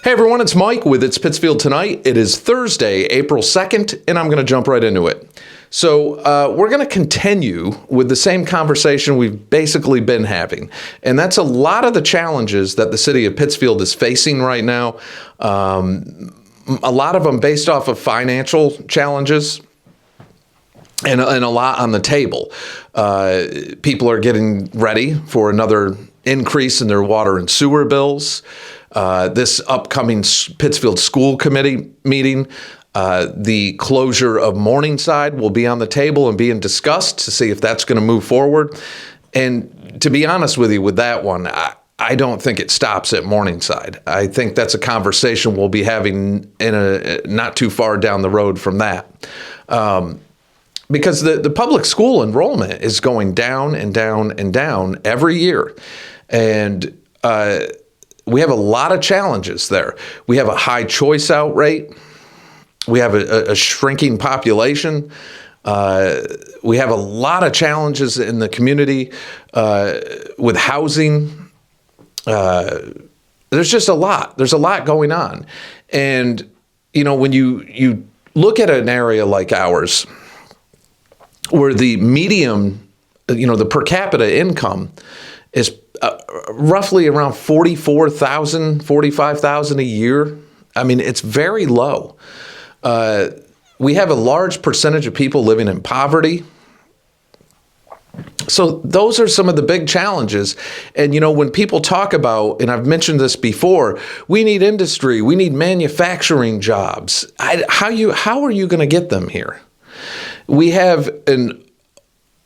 Hey everyone, it's Mike with It's Pittsfield Tonight. It is Thursday, April 2nd, and I'm going to jump right into it. So we're going to continue with the same conversation we've basically been having, and that's a lot of the challenges that the city of Pittsfield is facing right now. A lot of them based off of financial challenges. And a lot on the table. People are getting ready for another increase in their water and sewer bills. This upcoming Pittsfield School Committee meeting, the closure of Morningside will be on the table and being discussed to see if that's going to move forward. And to be honest with you, with that one, I don't think it stops at Morningside. I think that's a conversation we'll be having in not too far down the road from that. Because the public school enrollment is going down and down and down every year. And we have a lot of challenges there. We have a high choice out rate. We have a shrinking population. We have a lot of challenges in the community with housing. There's just a lot. There's a lot going on. And, you know, when you look at an area like ours, where the median, the per capita income is roughly around $44,000, $45,000 a year. I mean, it's very low. We have a large percentage of people living in poverty. So those are some of the big challenges. And, when people talk about, and I've mentioned this before, we need industry, we need manufacturing jobs. How are you going to get them here? We have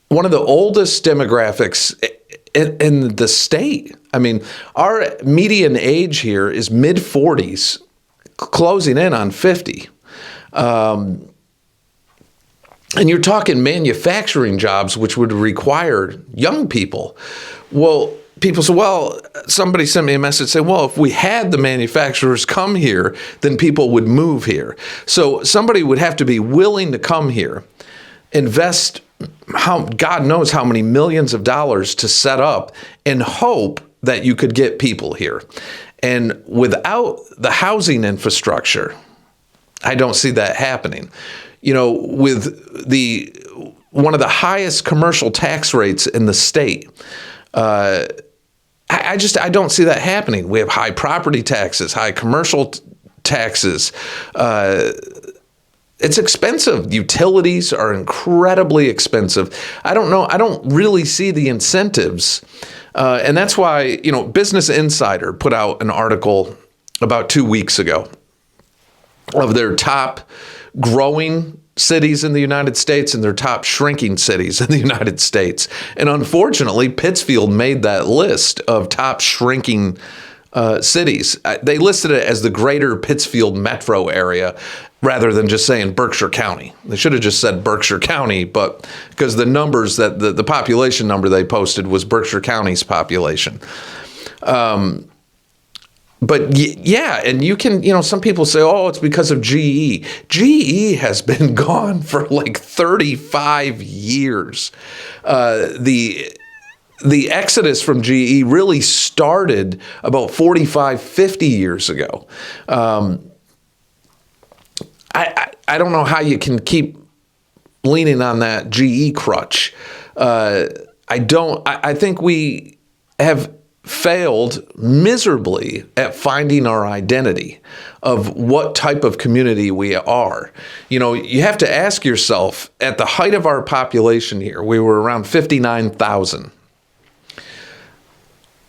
one of the oldest demographics in the state. I mean, our median age here is mid-40s, closing in on 50. And you're talking manufacturing jobs, which would require young people. Well, people say, somebody sent me a message saying, if we had the manufacturers come here, then people would move here. So somebody would have to be willing to come here, invest God knows how many millions of dollars to set up and hope that you could get people here. And without the housing infrastructure, I don't see that happening. With one of the highest commercial tax rates in the state, I don't see that happening. We have high property taxes, high commercial taxes. It's expensive. Utilities are incredibly expensive. I don't know. I don't really see the incentives. And that's why, Business Insider put out an article about 2 weeks ago of their top growing cities in the United States and their top shrinking cities in the United States. And unfortunately, Pittsfield made that list of top shrinking cities. They listed it as the greater Pittsfield metro area rather than just saying Berkshire County. They should have just said Berkshire County, but because the numbers that the population number they posted was Berkshire County's population. But yeah, and you can, some people say, it's because of GE. GE has been gone for like 35 years. The exodus from GE really started about 45, 50 years ago. I don't know how you can keep leaning on that GE crutch. I think we have failed miserably at finding our identity of what type of community we are. You have to ask yourself, at the height of our population here, we were around 59,000.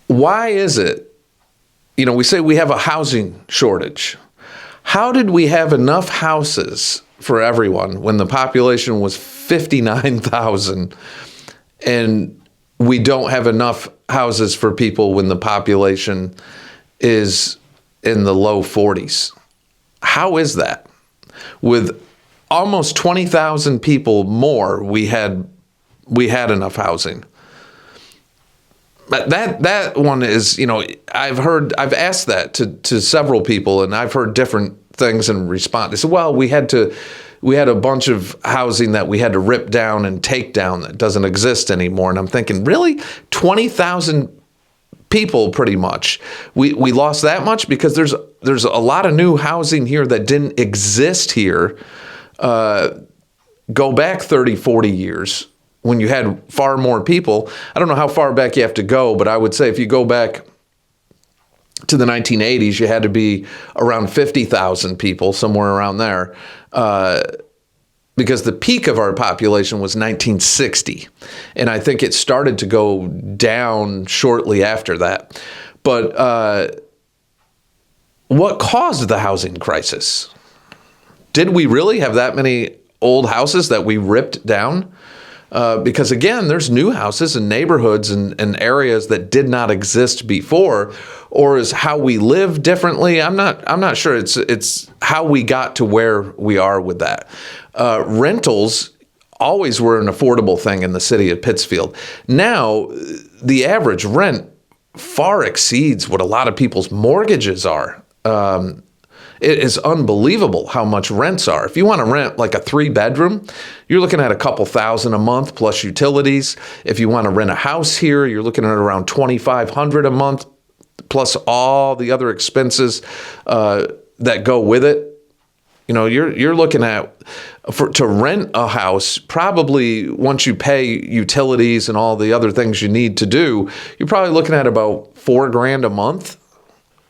Why is it, we say we have a housing shortage. How did we have enough houses for everyone when the population was 59,000 and we don't have enough houses for people when the population is in the low 40s? How is that? With almost 20,000 people more, we had enough housing. But that one is, I've asked that to several people, and I've heard different things in response. They said, we had a bunch of housing that we had to rip down and take down that doesn't exist anymore. And I'm thinking, really? 20,000 people pretty much. We lost that much because there's a lot of new housing here that didn't exist here. Go back 30, 40 years when you had far more people. I don't know how far back you have to go, but I would say if you go back to the 1980s, you had to be around 50,000 people, somewhere around there, because the peak of our population was 1960. And I think it started to go down shortly after that. But what caused the housing crisis? Did we really have that many old houses that we ripped down? Because again, there's new houses and neighborhoods and areas that did not exist before, or is how we live differently? I'm not sure. It's how we got to where we are with that. Rentals always were an affordable thing in the city of Pittsfield. Now, the average rent far exceeds what a lot of people's mortgages are. It is unbelievable how much rents are. If you want to rent like a 3-bedroom, you're looking at a couple thousand a month plus utilities. If you want to rent a house here, you're looking at around $2,500 a month plus all the other expenses that go with it. You know, you're looking at to rent a house, probably once you pay utilities and all the other things you need to do, you're probably looking at about $4,000 a month.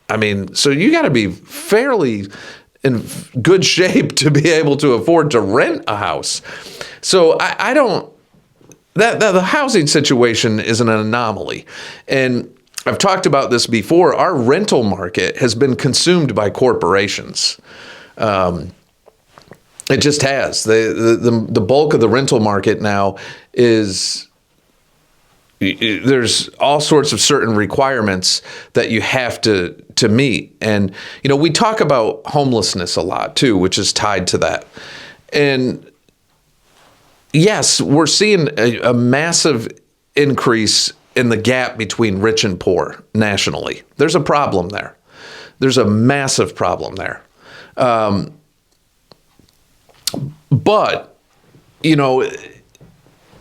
I mean, so you got to be fairly in good shape to be able to afford to rent a house. So I don't, that the housing situation is an anomaly. And I've talked about this before. Our rental market has been consumed by corporations. It just has. The bulk of the rental market now is, there's all sorts of certain requirements that you have to meet. And, you know, we talk about homelessness a lot too, which is tied to that. And yes, we're seeing a massive increase in the gap between rich and poor nationally. There's a problem there. There's a massive problem there. But, you know,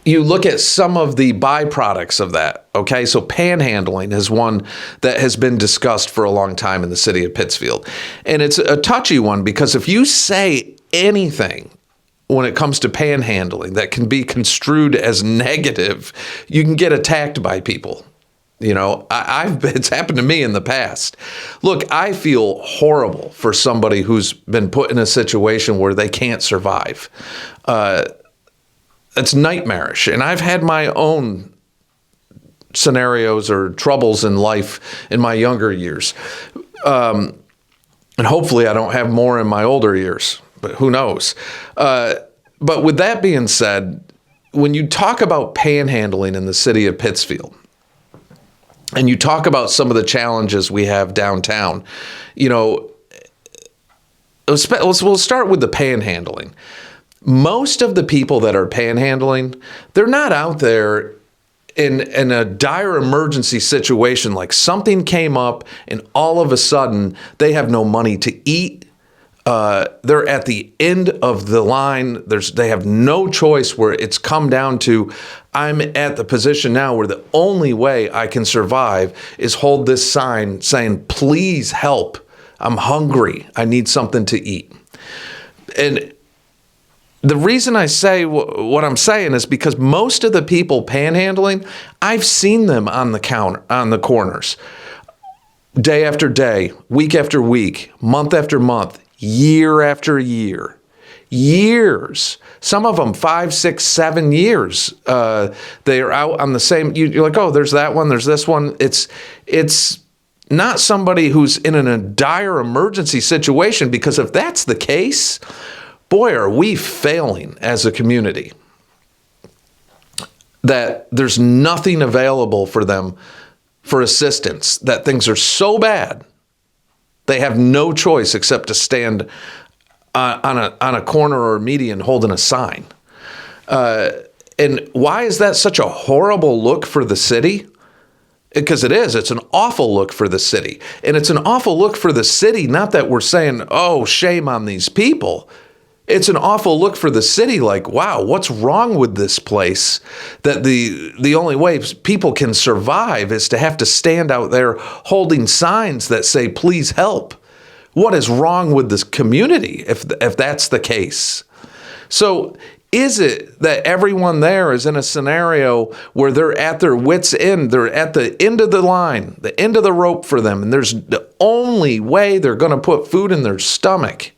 you look at some of the byproducts of that, okay? So panhandling is one that has been discussed for a long time in the city of Pittsfield. And it's a touchy one because if you say anything when it comes to panhandling that can be construed as negative, you can get attacked by people. You know, it's happened to me in the past. Look, I feel horrible for somebody who's been put in a situation where they can't survive. It's nightmarish. And I've had my own scenarios or troubles in life in my younger years. And hopefully I don't have more in my older years, but who knows? But with that being said, when you talk about panhandling in the city of Pittsfield, and you talk about some of the challenges we have downtown, you know, we'll start with the panhandling. Most of the people that are panhandling, they're not out there in a dire emergency situation, like something came up and all of a sudden they have no money to eat. They're at the end of the line. They have no choice, where it's come down to, I'm at the position now where the only way I can survive is hold this sign saying, please help. I'm hungry. I need something to eat. And the reason I say what I'm saying is because most of the people panhandling, I've seen them on the corners, day after day, week after week, month after month, year after year, years. Some of them 5, 6, 7 years. They are out on the same. You're like, oh, there's that one. There's this one. It's not somebody who's in a dire emergency situation, because if that's the case, boy, are we failing as a community. That there's nothing available for them for assistance. That things are so bad, they have no choice except to stand on a corner or median holding a sign. And why is that such a horrible look for the city? Because it is. It's an awful look for the city. And it's an awful look for the city, not that we're saying, oh, shame on these people. It's an awful look for the city, like, wow, what's wrong with this place? That the only way people can survive is to have to stand out there holding signs that say, please help. What is wrong with this community if that's the case? So is it that everyone there is in a scenario where they're at their wits' end, they're at the end of the line, the end of the rope for them, and there's the only way they're going to put food in their stomach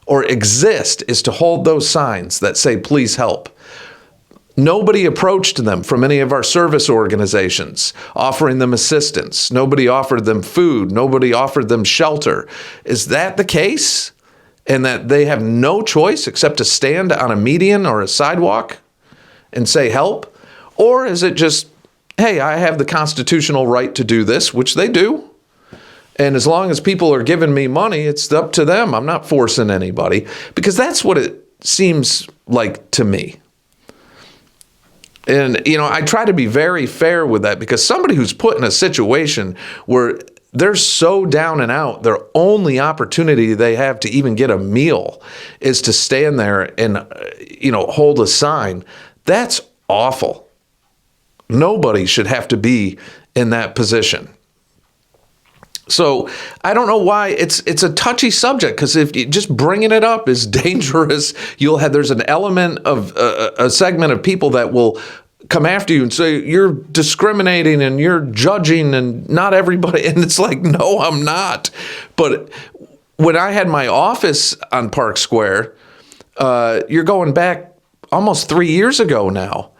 or exist is to hold those signs that say, please help? Nobody approached them from any of our service organizations offering them assistance. Nobody offered them food. Nobody offered them shelter. Is that the case? And that they have no choice except to stand on a median or a sidewalk and say help? Or is it just, hey, I have the constitutional right to do this, which they do. And as long as people are giving me money, it's up to them. I'm not forcing anybody, because that's what it seems like to me. And, I try to be very fair with that, because somebody who's put in a situation where they're so down and out, their only opportunity they have to even get a meal is to stand there and, hold a sign. That's awful. Nobody should have to be in that position. So I don't know why it's a touchy subject, because if just bringing it up is dangerous, there's an element of a segment of people that will come after you and say you're discriminating and you're judging and not everybody. And it's like, no, I'm not. But when I had my office on Park Square, you're going back almost 3 years ago now.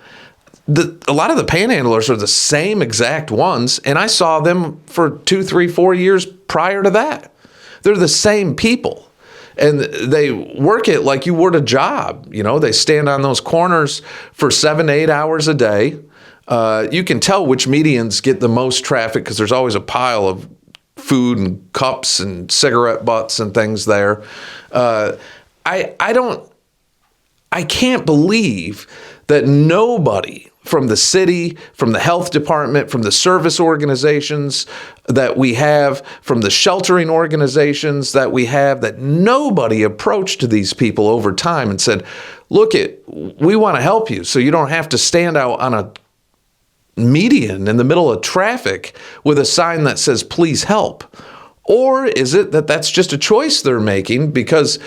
A lot of the panhandlers are the same exact ones, and I saw them for 2, 3, 4 years prior to that. They're the same people, and they work it like you would a job. They stand on those corners for 7 to 8 hours a day. You can tell which medians get the most traffic because there's always a pile of food and cups and cigarette butts and things there. I can't believe that nobody from the city, from the health department, from the service organizations that we have, from the sheltering organizations that we have, that nobody approached these people over time and said, look, we want to help you so you don't have to stand out on a median in the middle of traffic with a sign that says, please help. Or is it that that's just a choice they're making because,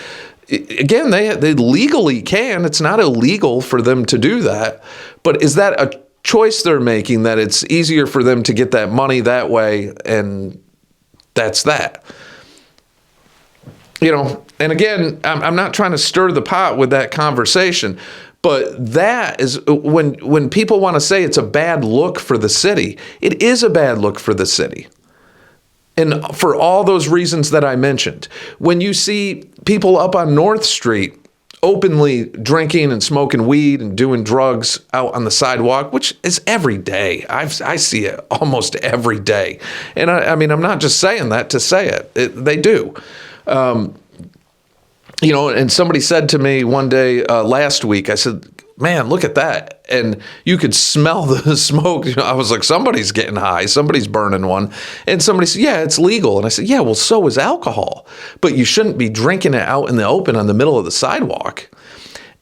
again, they legally can. It's not illegal for them to do that. But is that a choice they're making, that it's easier for them to get that money that way, and that's that? And again, I'm not trying to stir the pot with that conversation, but that is when people want to say it's a bad look for the city, it is a bad look for the city. And for all those reasons that I mentioned, when you see people up on North Street openly drinking and smoking weed and doing drugs out on the sidewalk, which is every day. I see it almost every day. And I mean, I'm not just saying that to say it. They do. And somebody said to me one day last week, I said, man, look at that. And you could smell the smoke. I was like, somebody's getting high. Somebody's burning one. And somebody said, yeah, it's legal. And I said, yeah, well, so is alcohol. But you shouldn't be drinking it out in the open on the middle of the sidewalk.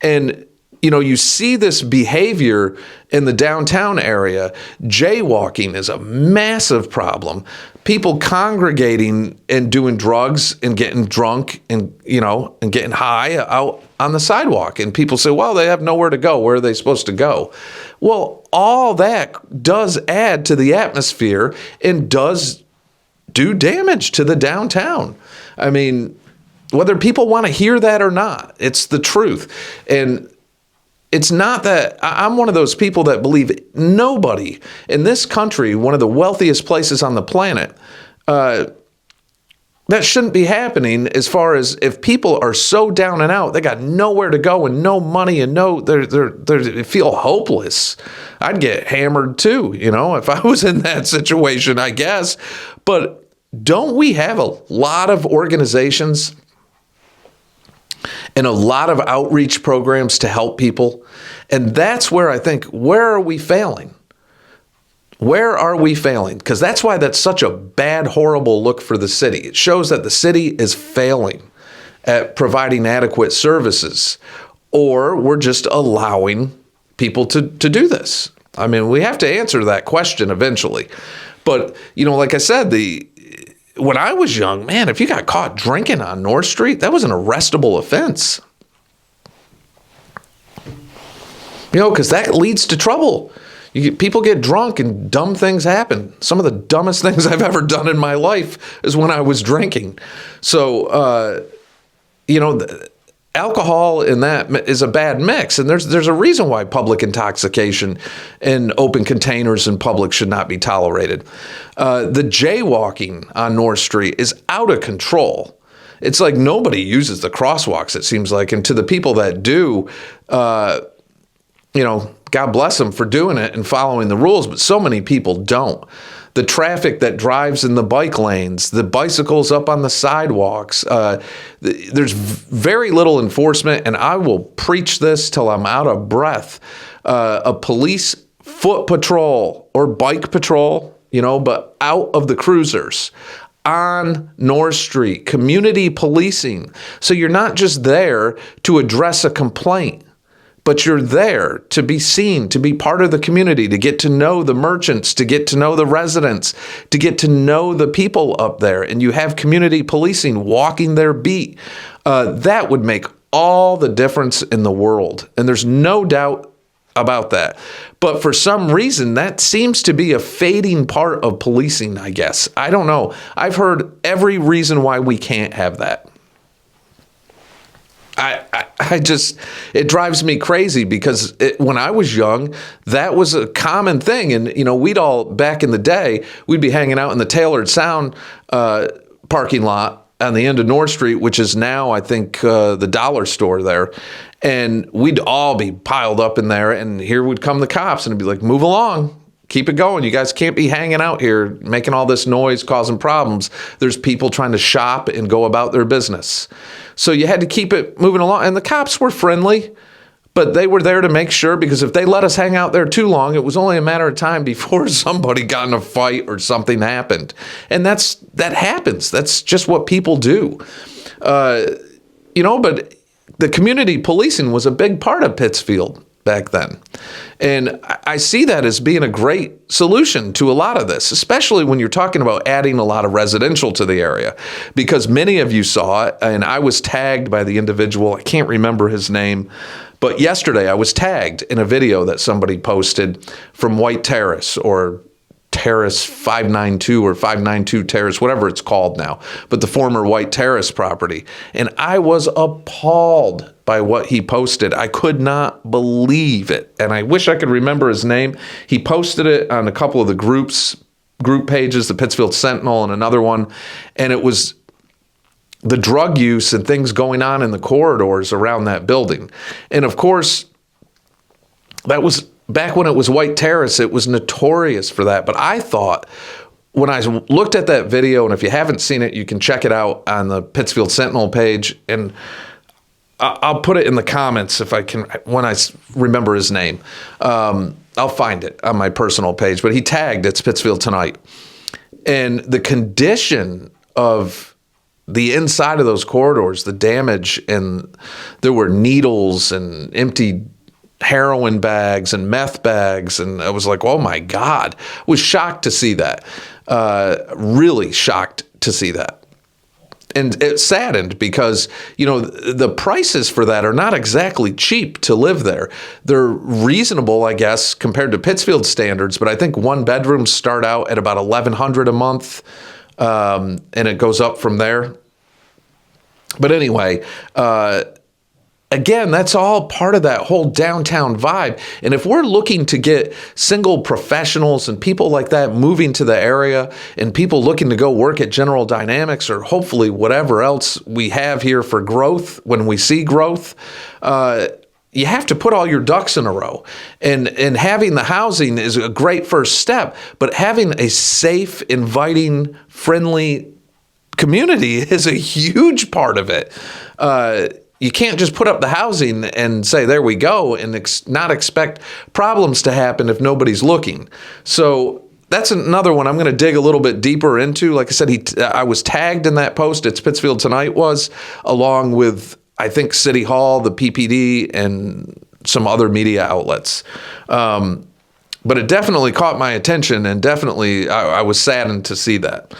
And, you see this behavior in the downtown area. Jaywalking is a massive problem. People congregating and doing drugs and getting drunk and getting high out on the sidewalk. And people say, well, they have nowhere to go. Where are they supposed to go? Well, all that does add to the atmosphere and does do damage to the downtown. I mean, whether people want to hear that or not, it's the truth. And it's not that I'm one of those people that believe nobody in this country, one of the wealthiest places on the planet, that shouldn't be happening. As far as if people are so down and out, they got nowhere to go and no money and they feel hopeless. I'd get hammered too, if I was in that situation, I guess. But don't we have a lot of organizations and a lot of outreach programs to help people? And that's where I think, where are we failing? Where are we failing? Because that's why that's such a bad, horrible look for the city. It shows that the city is failing. at providing adequate services, or we're just allowing people to do this. I mean, we have to answer that question eventually. But, like I said, when I was young, man, if you got caught drinking on North Street, that was an arrestable offense. Because that leads to trouble. People get drunk and dumb things happen. Some of the dumbest things I've ever done in my life is when I was drinking. So, alcohol in that is a bad mix. And there's a reason why public intoxication in open containers in public should not be tolerated. The jaywalking on North Street is out of control. It's like nobody uses the crosswalks, it seems like. And to the people that do, God bless them for doing it and following the rules, but so many people don't. The traffic that drives in the bike lanes, the bicycles up on the sidewalks, there's very little enforcement, and I will preach this till I'm out of breath. A police foot patrol or bike patrol, but out of the cruisers on North Street, community policing. So you're not just there to address a complaint, but you're there to be seen, to be part of the community, to get to know the merchants, to get to know the residents, to get to know the people up there. And you have community policing walking their beat. That would make all the difference in the world. And there's no doubt about that. But for some reason, that seems to be a fading part of policing, I guess. I don't know. I've heard every reason why we can't have that. It drives me crazy because when I was young, that was a common thing. And, we'd all, back in the day, we'd be hanging out in the Tailored Sound parking lot on the end of North Street, which is now, I think, the dollar store there. And we'd all be piled up in there. And here would come the cops and it'd be like, move along. Keep it going. You guys can't be hanging out here making all this noise, causing problems. There's people trying to shop and go about their business. So you had to keep it moving along. And the cops were friendly, but they were there to make sure, because if they let us hang out there too long, it was only a matter of time before somebody got in a fight or something happened. And that happens. That's just what people do. But the community policing was a big part of Pittsfield back then. And I see that as being a great solution to a lot of this, especially when you're talking about adding a lot of residential to the area, because many of you saw it, and I was tagged by the individual. I can't remember his name, but yesterday I was tagged in a video that somebody posted from White Terrace, or Terrace 592 or 592 Terrace, whatever it's called now, but the former White Terrace property. And I was appalled by what he posted. I could not believe it. And I wish I could remember his name. He posted it on a couple of the group pages, the Pittsfield Sentinel and another one. And it was the drug use and things going on in the corridors around that building. And of course, that was back when it was White Terrace. It was notorious for that. But I thought, when I looked at that video, and if you haven't seen it, you can check it out on the Pittsfield Sentinel page. And I'll put it in the comments if I can, when I remember his name. I'll find it on my personal page. But he tagged It's Pittsfield Tonight. And the condition of the inside of those corridors, the damage, and there were needles and empty heroin bags and meth bags. And I was like, oh my God. I was shocked to see that. Really shocked to see that. And it saddened because, the prices for that are not exactly cheap to live there. They're reasonable, I guess, compared to Pittsfield standards, but I think one bedrooms start out at about $1,100 a month, and it goes up from there. But anyway, again, that's all part of that whole downtown vibe. And if we're looking to get single professionals and people like that moving to the area, and people looking to go work at General Dynamics or hopefully whatever else we have here for growth, when we see growth, you have to put all your ducks in a row. And having the housing is a great first step, but having a safe, inviting, friendly community is a huge part of it. You can't just put up the housing and say, there we go, and not expect problems to happen if nobody's looking. So that's another one I'm going to dig a little bit deeper into. Like I said, I was tagged in that post. It's Pittsfield Tonight was, along with, I think, City Hall, the PPD, and some other media outlets. But it definitely caught my attention, and definitely I was saddened to see that.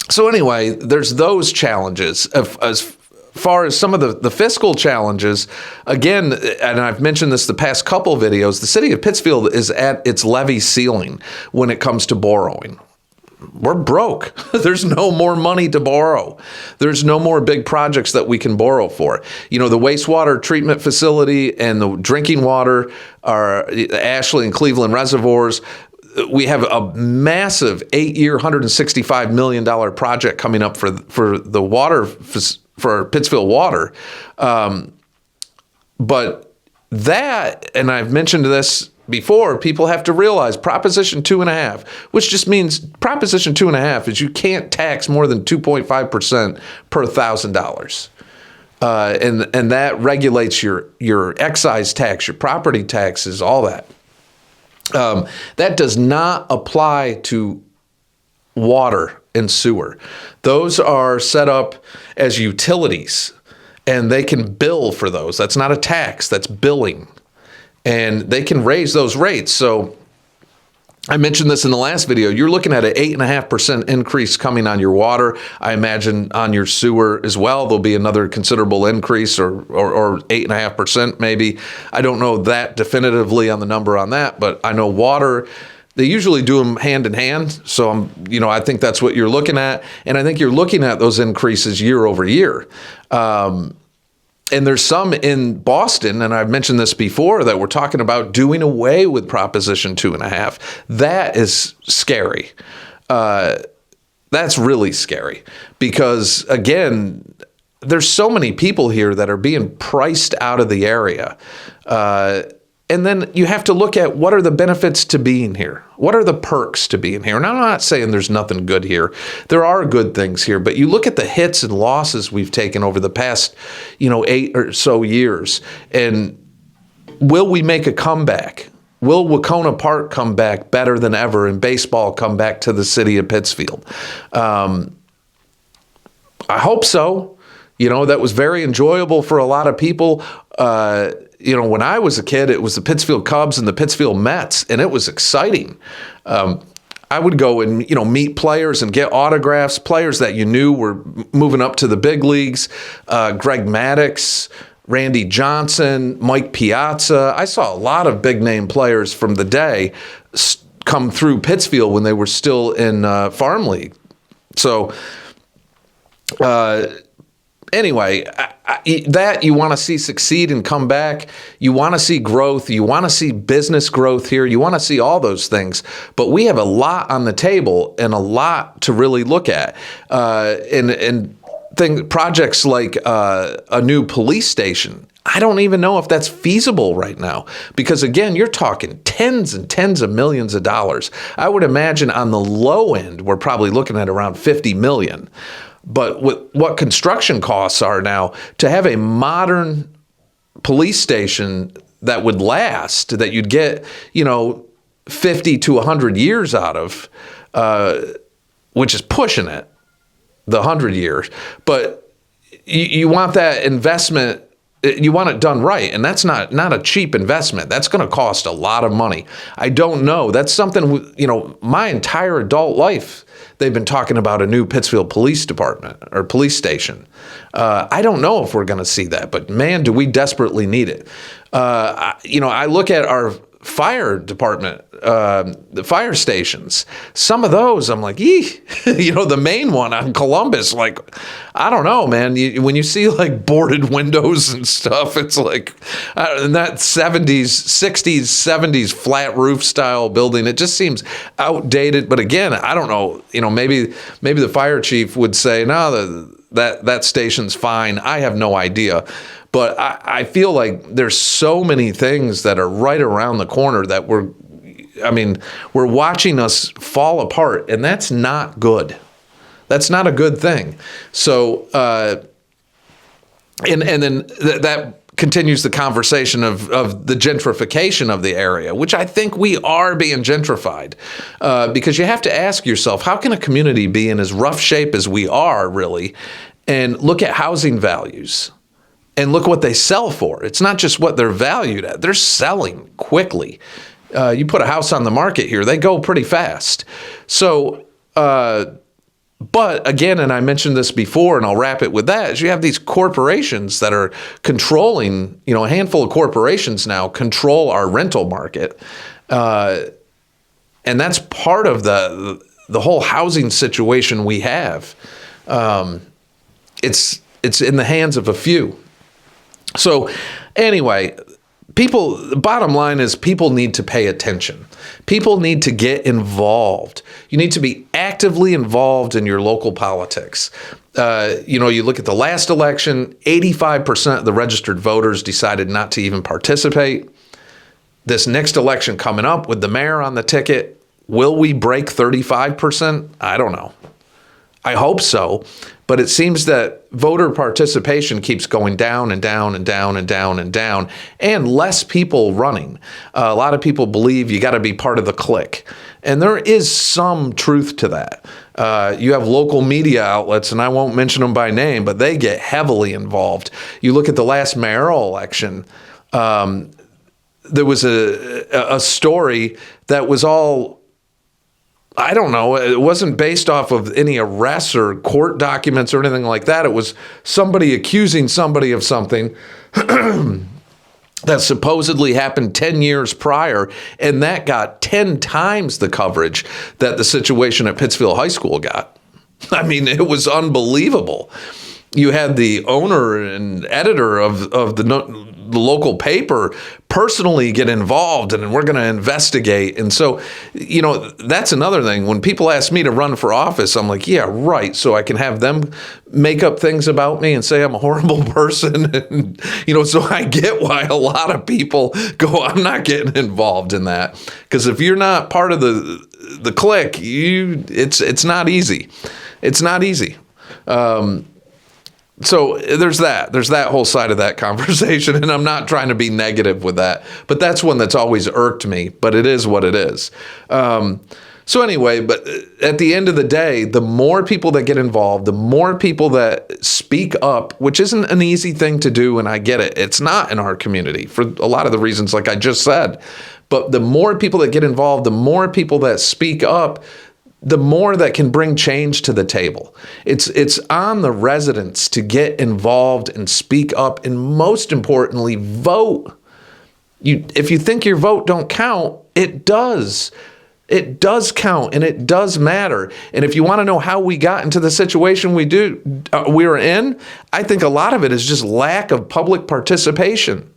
So anyway, there's those challenges. As far as some of the fiscal challenges, again, and I've mentioned this the past couple videos, the city of Pittsfield is at its levy ceiling when it comes to borrowing. We're broke. There's no more money to borrow. There's no more big projects that we can borrow for. You know, the wastewater treatment facility and the drinking water are the Ashley and Cleveland reservoirs. We have a massive 8-year, $165 million project coming up for the water, for Pittsfield Water. But that, and I've mentioned this before, people have to realize Proposition 2.5, which just means Proposition 2.5 is you can't tax more than 2.5% per $1,000. And that regulates your excise tax, your property taxes, all that. That does not apply to water and sewer. Those are set up as utilities, and they can bill for those. That's not a tax, that's billing. And they can raise those rates. So I mentioned this in the last video. You're looking at an 8.5% increase coming on your water. I imagine on your sewer as well, there'll be another considerable increase, or 8.5% maybe. I don't know that definitively on the number on that, but I know water, they usually do them hand in hand. So I think that's what you're looking at. And I think you're looking at those increases year over year. And there's some in Boston, and I've mentioned this before, that we're talking about doing away with Proposition 2.5. That is scary. That's really scary because, again, there's so many people here that are being priced out of the area. And then you have to look at what are the benefits to being here? What are the perks to being here? And I'm not saying there's nothing good here. There are good things here, but you look at the hits and losses we've taken over the past, 8 or so years, and will we make a comeback? Will Wacona Park come back better than ever and baseball come back to the city of Pittsfield? I hope so. That was very enjoyable for a lot of people. When I was a kid, it was the Pittsfield Cubs and the Pittsfield Mets, and it was exciting. I would go and, meet players and get autographs, players that you knew were moving up to the big leagues. Greg Maddux, Randy Johnson, Mike Piazza. I saw a lot of big name players from the day come through Pittsfield when they were still in Farm League. So, anyway, that you want to see succeed and come back. You want to see growth. You want to see business growth here. You want to see all those things. But we have a lot on the table and a lot to really look at. Projects like a new police station. I don't even know if that's feasible right now because, again, you're talking tens and tens of millions of dollars. I would imagine on the low end, we're probably looking at around $50 million. But with what construction costs are now, to have a modern police station that would last, that you'd get, 50 to 100 years out of, which is pushing it, the 100 years. But you want that investment, you want it done right. And that's not a cheap investment. That's going to cost a lot of money. I don't know. That's something, my entire adult life, they've been talking about a new Pittsfield Police Department or police station. I don't know if we're going to see that, but man, do we desperately need it. I look at our fire department, the fire stations. Some of those, I'm like, the main one on Columbus, like, I don't know, man. When you see like boarded windows and stuff, it's like, in that 70s, 60s, 70s flat roof style building, it just seems outdated. But again, I don't know, maybe the fire chief would say, no, that station's fine. I have no idea. But I feel like there's so many things that are right around the corner that we're watching us fall apart, and that's not good. That's not a good thing. So, and then that continues the conversation of the gentrification of the area, which I think we are being gentrified. Because you have to ask yourself, how can a community be in as rough shape as we are, really, and look at housing values and look what they sell for? It's not just what they're valued at. They're selling quickly. You put a house on the market here, they go pretty fast. So, but again, and I mentioned this before, and I'll wrap it with that, is you have these corporations that are controlling, a handful of corporations now control our rental market. And that's part of the whole housing situation we have. It's in the hands of a few. So anyway, the bottom line is people need to pay attention. People need to get involved. You need to be actively involved in your local politics. You look at the last election, 85% of the registered voters decided not to even participate. This next election coming up with the mayor on the ticket, will we break 35%? I don't know. I hope so. But it seems that voter participation keeps going down and down and down and down and down, and less people running. A lot of people believe you got to be part of the clique. And there is some truth to that. You have local media outlets, and I won't mention them by name, but they get heavily involved. You look at the last mayoral election, there was a story that was all, I don't know, it wasn't based off of any arrests or court documents or anything like that. It was somebody accusing somebody of something that supposedly happened 10 years prior, and that got 10 times the coverage that the situation at Pittsfield High School got. I mean, it was unbelievable. You had the owner and editor of the local paper personally get involved, and we're going to investigate. And so, that's another thing. When people ask me to run for office, I'm like, yeah, right. So I can have them make up things about me and say I'm a horrible person. And, so I get why a lot of people go, I'm not getting involved in that. Because if you're not part of the clique, it's not easy. It's not easy. So there's that whole side of that conversation, and I'm not trying to be negative with that, but that's one that's always irked me, but it is what it is. So anyway, but at the end of the day, the more people that get involved, the more people that speak up, which isn't an easy thing to do, and I get it. It's not in our community for a lot of the reasons like I just said, but the more people that get involved, the more people that speak up, the more that can bring change to the table. It's on the residents to get involved and speak up, and most importantly, vote. If you think your vote don't count, it does. It does count, and it does matter. And if you want to know how we got into the situation we're in, I think a lot of it is just lack of public participation.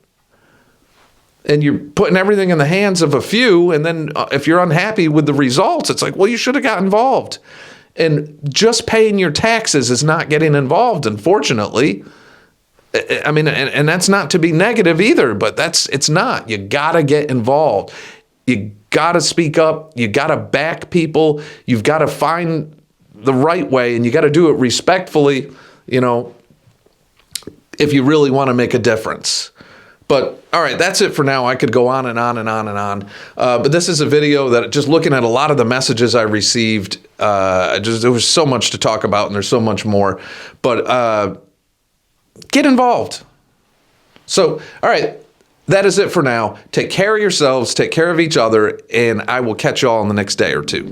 And you're putting everything in the hands of a few, and then if you're unhappy with the results, it's like, well, you should have got involved. And just paying your taxes is not getting involved, unfortunately. I mean, and that's not to be negative either, but it's not. You got to get involved. You got to speak up. You got to back people. You've got to find the right way, and you got to do it respectfully, if you really want to make a difference. But all right, that's it for now. I could go on and on and on and on. But this is a video that just looking at a lot of the messages I received, there was so much to talk about, and there's so much more. But get involved. So, all right, that is it for now. Take care of yourselves, take care of each other, and I will catch you all in the next day or two.